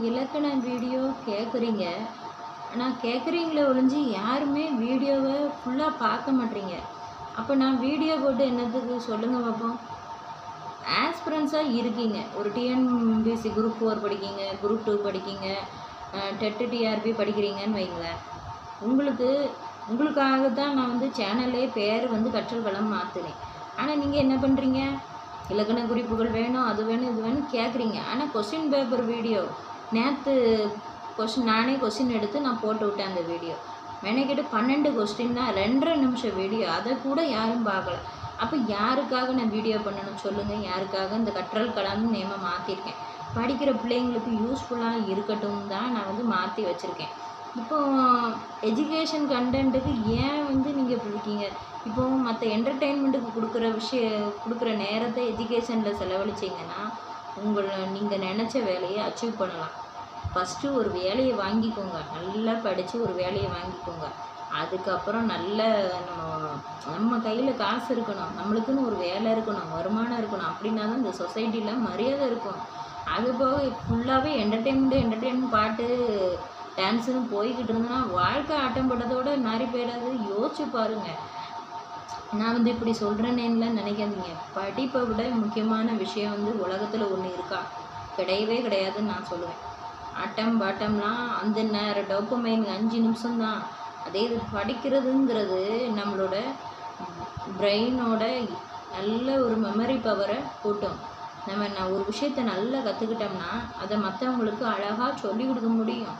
இலக்கண வீடியோ கேட்குறீங்க. ஆனால் கேட்குறீங்களே ஒழிஞ்சு யாருமே வீடியோவை ஃபுல்லாக பார்க்க மாட்டீங்க. அப்போ நான் வீடியோ போட்டு என்னத்துக்கு சொல்லுங்கள் பார்ப்போம். ஆஸ்பிரன்ஸாக இருக்கீங்க. ஒரு டிஎன்பிசி குரூப் 4 படிக்கீங்க, குரூப் 2 படிக்கீங்க, டெட்டு டிஆர்பி படிக்கிறீங்கன்னு வைங்களேன். உங்களுக்காக தான் நான் வந்து சேனல்லே பேர் வந்து கற்றல் களம் மாற்றினேன். ஆனால் நீங்கள் என்ன பண்ணுறீங்க? இலக்கண குறிப்புகள் வேணும், அது வேணும், இது வேணும் கேட்குறீங்க. ஆனால் கொஸ்டின் பேப்பர் வீடியோ நேற்று நானே கொஸ்டின் எடுத்து நான் போட்டு விட்டேன். அந்த வீடியோ மெனக்கிட்டு 12 கொஸ்டின் தான், 2.5 நிமிஷம் வீடியோ. அதை கூட யாரும் பார்க்கல. அப்போ யாருக்காக நான் வீடியோ பண்ணணும் சொல்லுங்கள்? யாருக்காக இந்த கற்றல் களம்னு நேமை மாற்றிருக்கேன்? படிக்கிற பிள்ளைங்களுக்கு யூஸ்ஃபுல்லாக இருக்கட்டும் தான் நான் வந்து மாற்றி வச்சுருக்கேன். இப்போது எஜுகேஷன் கண்டென்ட்டுக்கு ஏன் வந்து நீங்கள் இப்படி இருக்கீங்க? இப்போது மற்ற என்டர்டெயின்மெண்ட்டுக்கு கொடுக்குற நேரத்தை எஜுகேஷனில் செலவழிச்சிங்கன்னா நீங்கள் நினச்ச வேலையை அச்சீவ் பண்ணலாம். ஃபஸ்ட்டு ஒரு வேலையை வாங்கிக்கோங்க. நல்லா படித்து ஒரு வேலையை வாங்கிக்கோங்க. அதுக்கப்புறம் நல்ல நம்ம கையில் காசு இருக்கணும், நம்மளுக்குன்னு ஒரு வேலை இருக்கணும், வருமானம் இருக்கணும். அப்படின்னா தான் இந்த சொசைட்டியில் மரியாதை இருக்கும். அது போக ஃபுல்லாகவே என்டர்டெயின்மெண்ட் பாட்டு டான்ஸுன்னு போய்கிட்டு இருந்தேன்னா வாழ்க்கை ஆட்டம் பட்டதோடு மாறி போயிடாது. யோசிச்சு பாருங்கள். நான் வந்து இப்படி சொல்கிறேன்னேன்லாம் நினைக்காதீங்க. படிப்பை விட முக்கியமான விஷயம் வந்து உலகத்தில் ஒன்று இருக்கா? கிடையவே கிடையாதுன்னு நான் சொல்லுவேன். ஆட்டம் பாட்டம்லாம் அந்த நேரம் டோப்பமைன் 5 நிமிஷம்தான். அதே இது படிக்கிறதுங்கிறது நம்மளோட பிரெயினோட நல்ல ஒரு மெமரி பவரை கூட்டும். நான் ஒரு விஷயத்தை நல்லா கற்றுக்கிட்டோம்னா அதை மற்றவங்களுக்கு அழகாக சொல்லி கொடுக்க முடியும்.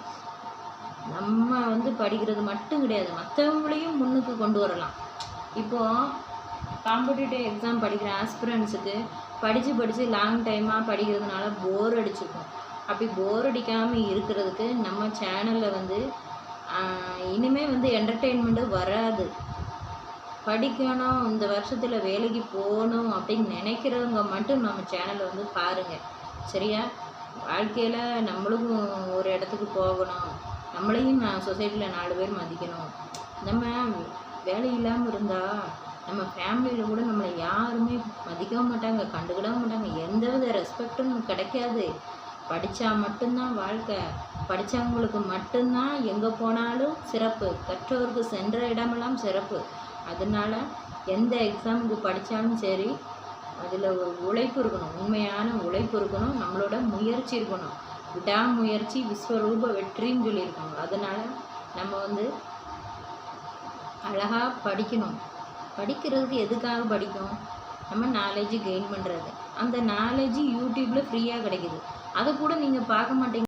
நம்ம வந்து படிக்கிறது மட்டும் கிடையாது, மற்றவங்களையும் முன்னுக்கு கொண்டு வரலாம். இப்போது காம்படிட்டிவ் எக்ஸாம் படிக்கிற ஆஸ்பிரன்ஸுக்கு படித்து லாங் டைமாக படிக்கிறதுனால போர் அடிச்சுக்கும். அப்படி போர் அடிக்காமல் இருக்கிறதுக்கு நம்ம சேனலில் வந்து இனிமேல் வந்து என்டர்டெயின்மெண்ட்டு வராது. படிக்கணும், இந்த வருஷத்தில் வேலைக்கு போகணும் அப்படின்னு நினைக்கிறவங்க மட்டும் நம்ம சேனலை வந்து பாருங்கள். சரியா? வாழ்க்கையில் நம்மளுக்கும் ஒரு இடத்துக்கு போகணும், நம்மளையும் சொசைட்டியில் 4 பேர் மதிக்கணும். நம்ம வேலை இல்லாமல் இருந்தால் நம்ம ஃபேமிலியில் கூட நம்மளை யாருமே மதிக்கவும் மாட்டாங்க, கண்டுக்கிடவும் மாட்டாங்க. எந்தவித ரெஸ்பெக்டும் கிடைக்காது. படித்தா மட்டும்தான் வாழ்க்கை. படித்தவங்களுக்கு மட்டும்தான் எங்கே போனாலும் சிறப்பு. கற்றோருக்கு சென்ற இடமெல்லாம் சிறப்பு. அதனால் எந்த எக்ஸாமுக்கு படித்தாலும் சரி, அதில் ஒரு உழைப்பு இருக்கணும், உண்மையான உழைப்பு இருக்கணும், நம்மளோட முயற்சி இருக்கணும். விடாமுயற்சி விஸ்வரூப வெற்றின்னு சொல்லியிருக்காங்க. அதனால் நம்ம வந்து அழகாக படிக்கணும். படிக்கிறதுக்கு எதுக்காக படிக்கணும்? நம்ம நாலேஜ் கெயின் பண்ணுறது. அந்த நாலேஜ் யூடியூப்பில் ஃப்ரீயாக கிடைக்கிது. அதை கூட நீங்கள் பார்க்க மாட்டீங்க.